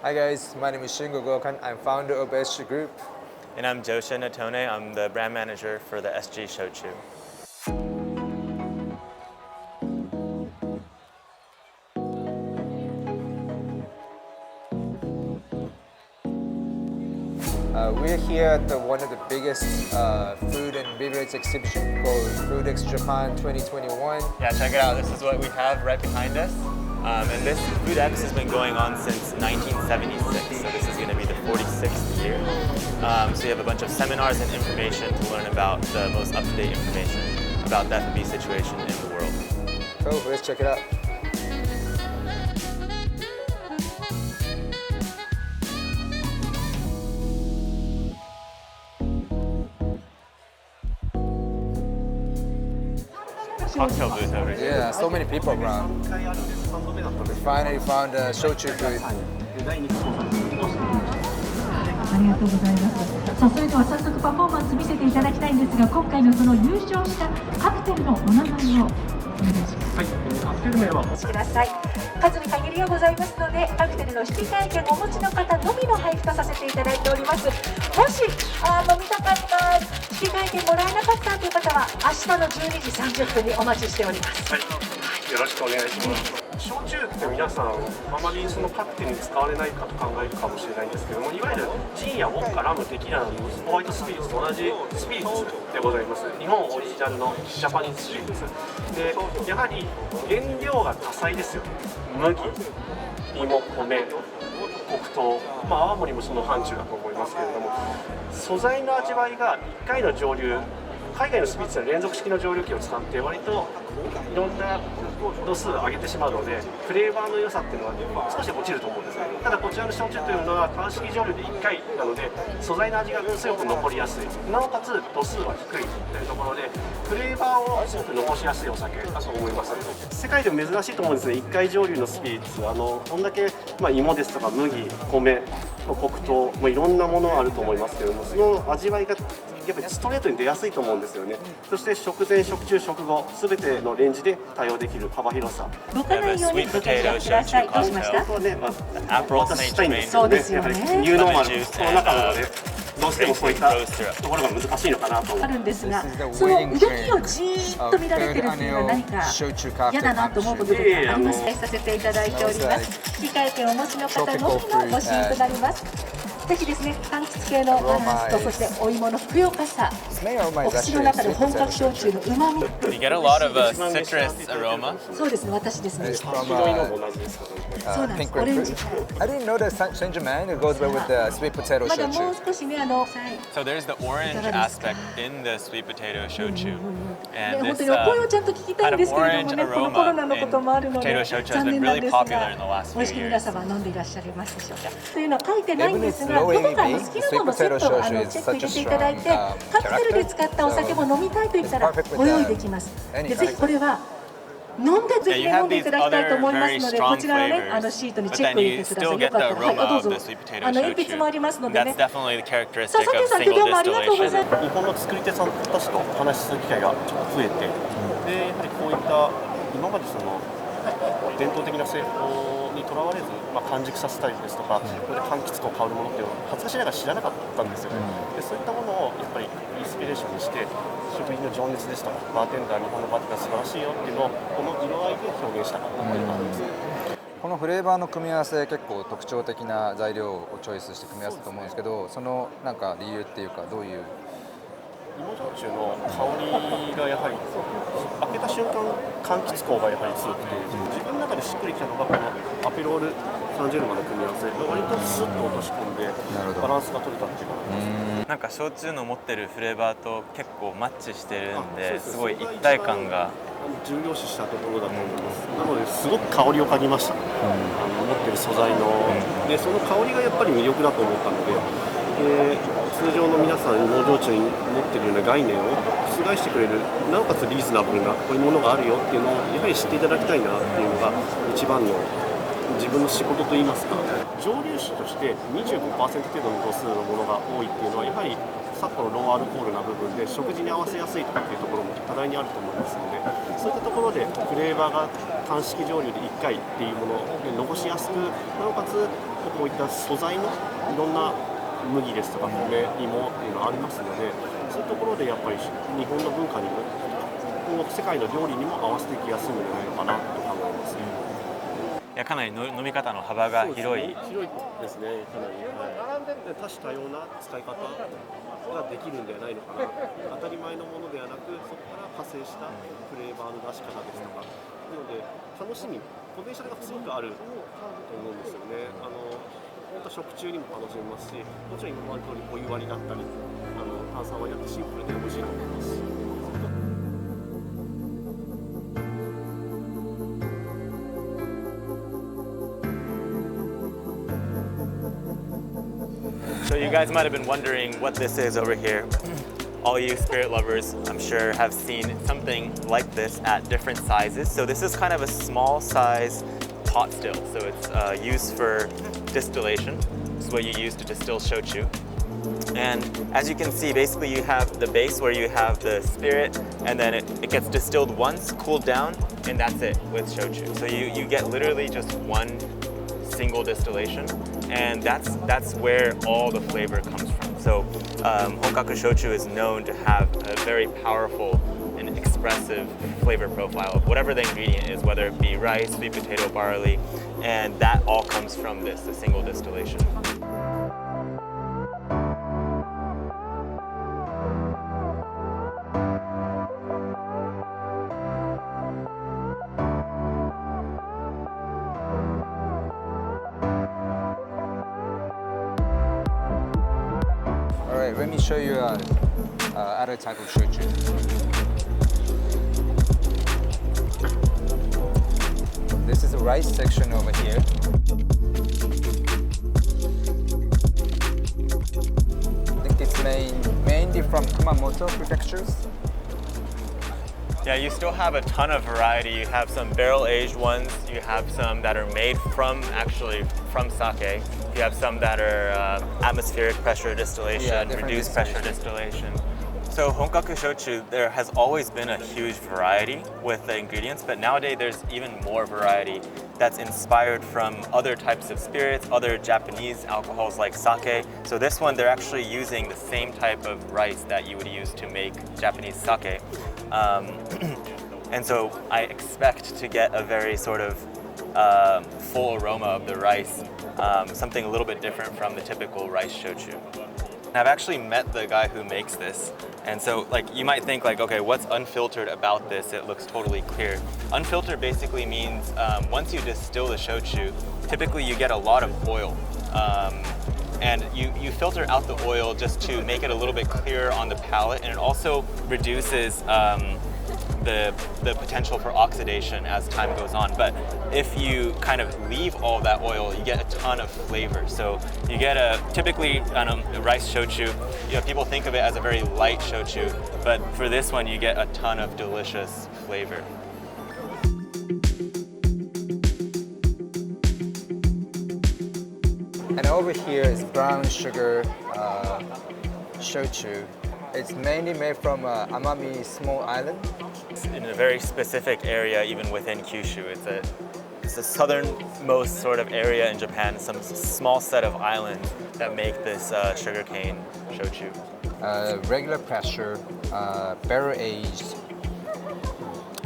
Hi guys, my name is Shingo Gokan. I'm founder of SG Group. And I'm Joshin Atone. I'm the brand manager for the SG Shochu. We're here at one of the biggest food and beverage exhibition called FOODEX Japan 2021. Yeah, check it out. This is what we have right behind us. And this FOODEX has been going on since 1976, so this is going to be the 46th year. So you have a bunch of seminars and information to learn about the most up-to-date information about the F&B situation in the world. Cool, let's check it out. Cocktail booth over here. Yeah, so many people around. We finally found a shochu booth. ありがとうございます。さあ、それでは早速パフォーマンス見せていただきたいんですが、今回のその優勝したカクテルのお名前をお願いします。はい、カクテル名はお待ちください。数に限りがございますので、カクテルの引換券をお持ちの方のみの配布とさせていただいております。もし飲みたかった引換券もらえなかったという方は明日の12時30分にお待ちしております。はい、よろしくお願いします。焼酎って皆さんあまりそのカクテルに使われないかと考えるかもしれないんですけども、いわゆるジンやウォッカ、ラム、テキーラなどのホワイトスピリッツと同じスピリッツでございます。日本オリジナルのジャパニーズスピリッツで、やはり原料が多彩ですよ。麦、芋、米、黒糖、泡盛もその範疇だと思いますけれども、素材の味わいが1回の蒸留、海外のスピリッツは連続式の蒸留機を使って割といろんな度数を上げてしまうので、フレーバーの良さっていうのは少し落ちると思うんですね。ただこちらの焼酎というのは乾式蒸留で1回なので、素材の味が強く残りやすい、なおかつ度数は低いというところで、フレーバーをすごく残しやすいお酒だと思います。世界でも珍しいと思うんですね。1回蒸留のスピリッツ、こんだけ、芋ですとか麦、米、黒糖、いろんなものあると思いますけれども、その味わいがやっぱりストレートに出やすいと思うんですよね。そして食前、食中、食後、すべてのレンジで対応できる幅広さ。動かないようにご注意ください。どうしました？渡したいんですよね。やはりニューノーマルコロナ禍なので、どうしてもそういったところが難しいのかなとあるんですが、その動きをじーっと見られてるっていうのは何か嫌だなと思うこととかありますか？させていただいております。引換券をお持ちの方のみのご支援となります。ぜひですね、柑橘系のバランスと、そしてお芋のふくよかさ、お口の中で本格焼酎のうまみ。You get a lot of citrus aroma. そうですね、私ですね。そうなんです。オレンジ。I didn't know that Saint Germain it goes well with the sweet potato まだもう shochu. 少しね、So there's the orange aspect in the sweet potato shochu. 本当にお声をちゃんと聞きたいんですけれどもね、このコロナのこともあるので残念なんですが、美味しく皆様飲んでいらっしゃいますでしょうか。というのは書いてないんですが、どこか好きなものセットをチェック入れていただいて、カクテルで使ったお酒も飲みたいと言ったらご用意できます。でぜひこれは飲んでぜひ飲んでいただきたいと思いますので、こちらのねシートにチェック入れてください。よかったらはいどうぞ。鉛筆もありますのでね。さあ佐藤さん、今日もありがとうございます。日本の作り手さんたちとお話しする機会が増えて、でやはりこういった今までその伝統的な製法にとらわれず、完熟させたりですとか、これで柑橘香香るものっていうのを恥ずかしながら知らなかったんですよね。でそういったものをやっぱりインスピレーションにして、食品の情熱ですとか、バーテンダー、日本のバーテンダー素晴らしいよっていうのをこの色合いで表現したかったという感じですね。このフレーバーの組み合わせ結構特徴的な材料をチョイスして組み合わせたと思うんですけど、そのなんか理由っていうかどういう？芋焼酎の香りがやはり開けた瞬間柑橘香がやはり強くて、自分の中でしっくりきたのがこのアペロールサンジェルマの組み合わせで割とスッと落とし込んでバランスが取れたっていうかなんか焼酎の持ってるフレーバーと結構マッチしてるんで、すごい一体感が重要視したところだと思います。なのですごく香りを嗅ぎました。持ってる素材のでその香りがやっぱり魅力だと思ったので、通常の皆さん芋焼酎に持ってるような概念を覆してくれる、なおかつリーズナブルなこういうものがあるよっていうのをやはり知っていただきたいなっていうのが一番の自分の仕事といいますか、蒸留酒として 25% 程度の度数のものが多いっていうのはやはり昨今のローアルコールな部分で食事に合わせやすいとかっていうところも多大にあると思いますので、そういったところでフレーバーが乾式蒸留で1回っていうもので残しやすく、なおかつこういった素材のいろんな麦ですとか米、芋っていうのがありますので、そういうところでやっぱり日本の文化にも今後世界の料理にも合わせていきやすいんじゃないのかなと考えます。いやかなり飲み方の幅が広い。広いですね、かなり。で多種多様な使い方ができるんではないのかな。当たり前のものではなく、そこから派生したフレーバーの出し方ですとか。なので楽しみ、ポテンシャルがすごくあると思うんですよね。本当食中にも楽しめますし、もちろん今まで通りお湯割りだったり、炭酸割りだったりシンプルで美味しいと思います。So you guys might have been wondering what this is over here. All you spirit lovers, I'm sure, have seen something like this at different sizes. So this is kind of a small size pot still. So it's used for distillation. This is what you use to distill shochu. And as you can see, basically you have the base where you have the spirit, and then it gets distilled once, cooled down, and that's it with shochu. So you get literally just one single distillation, and that's where all the flavor comes from. So Honkaku shochu is known to have a very powerful and expressive flavor profile of whatever the ingredient is, whether it be rice, sweet potato, barley, and that all comes from this, the single distillation. Alright, let me show you other type of shochu. This is the rice section over here. I think it's mainly from Kumamoto prefectures. Yeah, you still have a ton of variety. You have some barrel-aged ones. You have some that are made from sake. You have some that are atmospheric pressure distillation, reduced pressure distillation. So Honkaku shochu, there has always been a huge variety with the ingredients, but nowadays there's even more variety that's inspired from other types of spirits, other Japanese alcohols like sake. So this one, they're actually using the same type of rice that you would use to make Japanese sake. And so I expect to get a very sort of full aroma of the rice, something a little bit different from the typical rice shochu. And I've actually met the guy who makes this, and so like you might think like, okay, what's unfiltered about this? It looks totally clear. Unfiltered basically means once you distill the shochu, typically you get a lot of oil. And you filter out the oil just to make it a little bit clearer on the palate, and it also reduces the potential for oxidation as time goes on. But if you kind of leave all that oil, you get a ton of flavor. So you get typically a rice shochu, people think of it as a very light shochu, but for this one you get a ton of delicious flavor. And over here is brown sugar shochu. It's mainly made from Amami small island. It's in a very specific area, even within Kyushu. It's the southernmost sort of area in Japan, some small set of islands that make this sugarcane shochu. Regular pressure, barrel aged.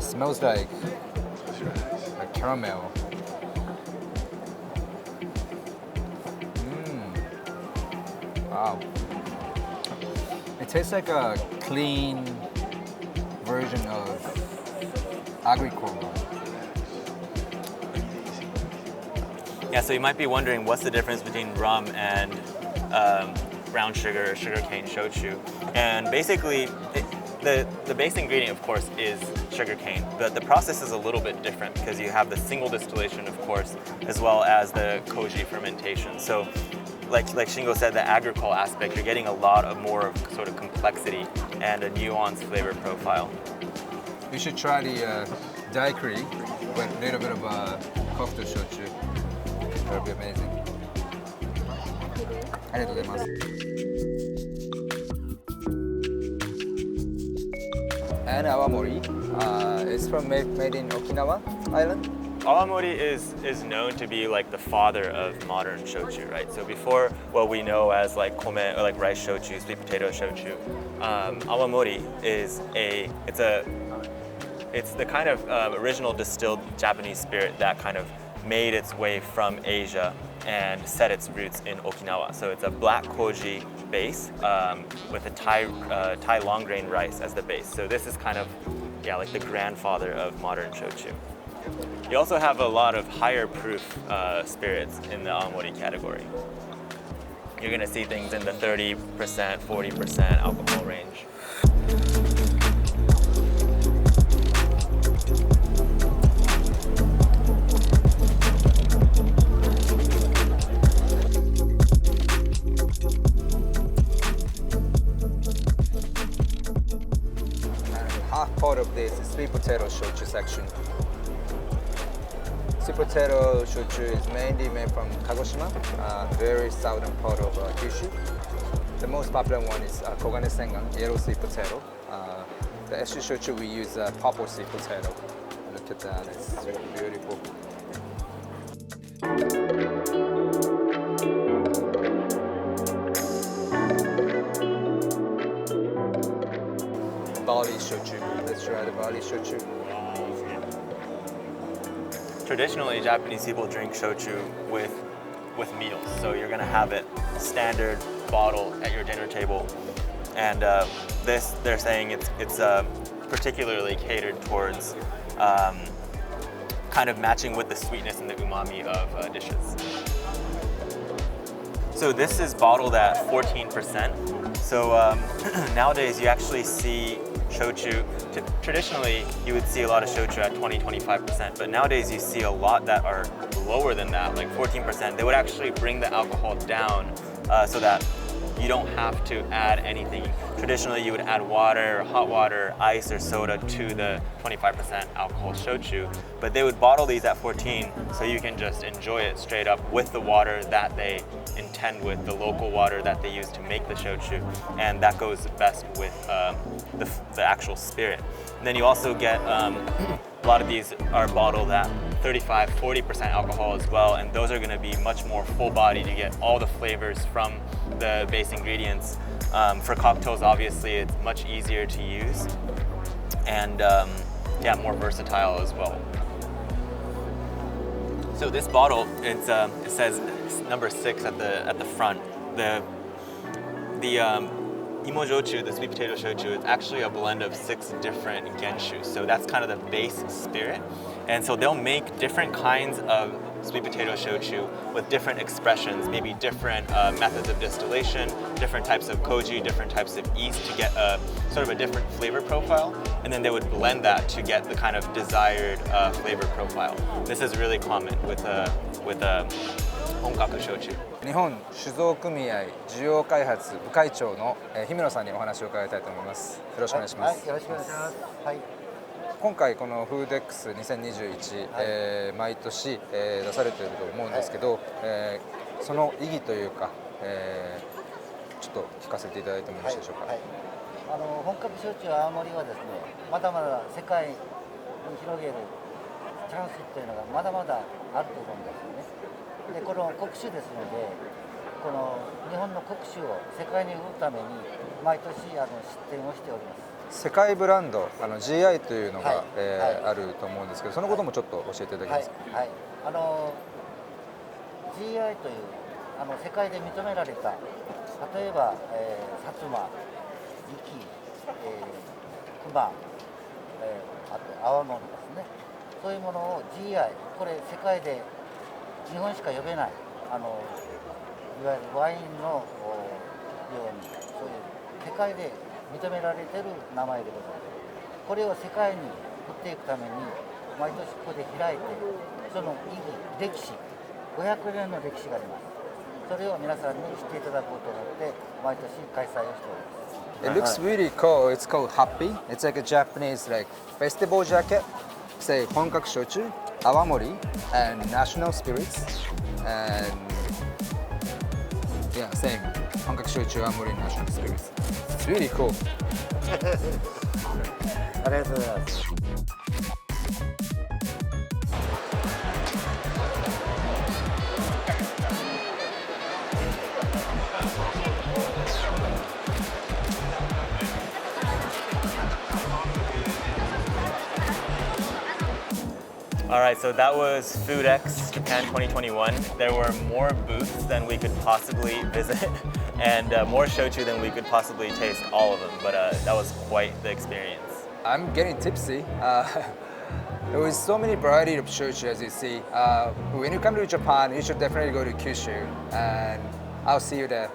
Smells like caramel. Wow. It tastes like a clean version of agricole. Yeah, so you might be wondering what's the difference between rum and brown sugar or sugarcane shochu. And basically, the base ingredient, of course, is sugarcane. But the process is a little bit different because you have the single distillation, of course, as well as the koji fermentation. So like Shingo said, the agricole aspect, you're getting a lot of more sort of complexity and a nuanced flavor profile. You should try the daiquiri with a little bit of cocktail shochu. That'll be amazing. ありがとうございます。And Awamori is made in Okinawa Island. Awamori is known to be like the father of modern shochu, right? So before what we know as like kome or like rice shochu, sweet potato shochu, Awamori is it's the kind of original distilled Japanese spirit that kind of made its way from Asia and set its roots in Okinawa. So it's a black koji base with a Thai long grain rice as the base. So this is kind of, yeah, like the grandfather of modern shochu. You also have a lot of higher proof spirits in the Awamori category. You're gonna see things in the 30%, 40% alcohol range. Half part of this is sweet potato shochu section. Sweet potato shochu is mainly made from Kagoshima, very southern part of Kyushu. The most popular one is Kogane Sengan, yellow sweet potato. The Eshu shochu we use purple sweet potato. Look at that, it's really beautiful. Barley shochu. Let's try the barley shochu. Traditionally, Japanese people drink shochu with meals. So you're gonna have it standard bottle at your dinner table. And this, they're saying it's particularly catered towards kind of matching with the sweetness and the umami of dishes. So this is bottled at 14%. So nowadays you actually see shochu, traditionally you would see a lot of shochu at 20-25%, but nowadays you see a lot that are lower than that, like 14%. They would actually bring the alcohol down so that you don't have to add anything. Traditionally you would add water, hot water, ice or soda to the 25% alcohol shochu, but they would bottle these at 14 so you can just enjoy it straight up with the water that they intend with, the local water that they use to make the shochu, and that goes best with the actual spirit. And then you also get a lot of these are bottled at 35-40% alcohol as well, and those are going to be much more full bodied. You get all the flavors from the base ingredients. For cocktails, obviously, it's much easier to use, and yeah, more versatile as well. So this bottle, it says number 6 at the front. The Imo Jochu, the sweet potato shochu, it's actually a blend of 6 different genshu. So that's kind of the base spirit. And so they'll make different kinds of sweet potato shochu with different expressions, maybe different methods of distillation, different types of koji, different types of yeast to get a sort of a different flavor profile. And then they would blend that to get the kind of desired flavor profile. This is really common with Honkaku shochu. 日本酒造組合需要開発部会長の氷室さんにお話を伺いたいと思います。よろしくお願いします。よろしくお願いします。はい。今回このFOODEX2021、毎年、出されていると思うんですけど、その意義というか、ちょっと聞かせていただいてもよろしいでしょうか。はい。本格焼酎青森はですね、まだまだ世界に広げるチャンスというのがまだまだあると思うんですよね。でこの国酒ですので、この日本の国酒を世界に売るために毎年出展をしております。世界ブランドGI というのが、あると思うんですけど、そのこともちょっと教えていただけますか。はい。GI という世界で認められた、例えば、薩摩、壱岐、熊、あと泡盛ですね。そういうものを GI、これ世界で日本しか呼べない、いわゆるワインのように、そういう世界で認められている名前でございます。これを世界に売っていくために毎年ここで開いて、その意義、歴史、500年の歴史があります。それを皆さんに知っていただこうと思って毎年開催をしております。It looks really cool. It's called Happy. It's like a Japanese like festival jacket. Say Honkaku shochu, Awamori, and national spirits, and yeah, same Honkaku shochu, Awamori, national spirits. It's really cool. ありがとうございます。All right, so that was FOODEX Japan 2021. There were more booths than we could possibly visit and more shochu than we could possibly taste all of them, but that was quite the experience. I'm getting tipsy. There was so many variety of shochu as you see. When you come to Japan, you should definitely go to Kyushu, and I'll see you there.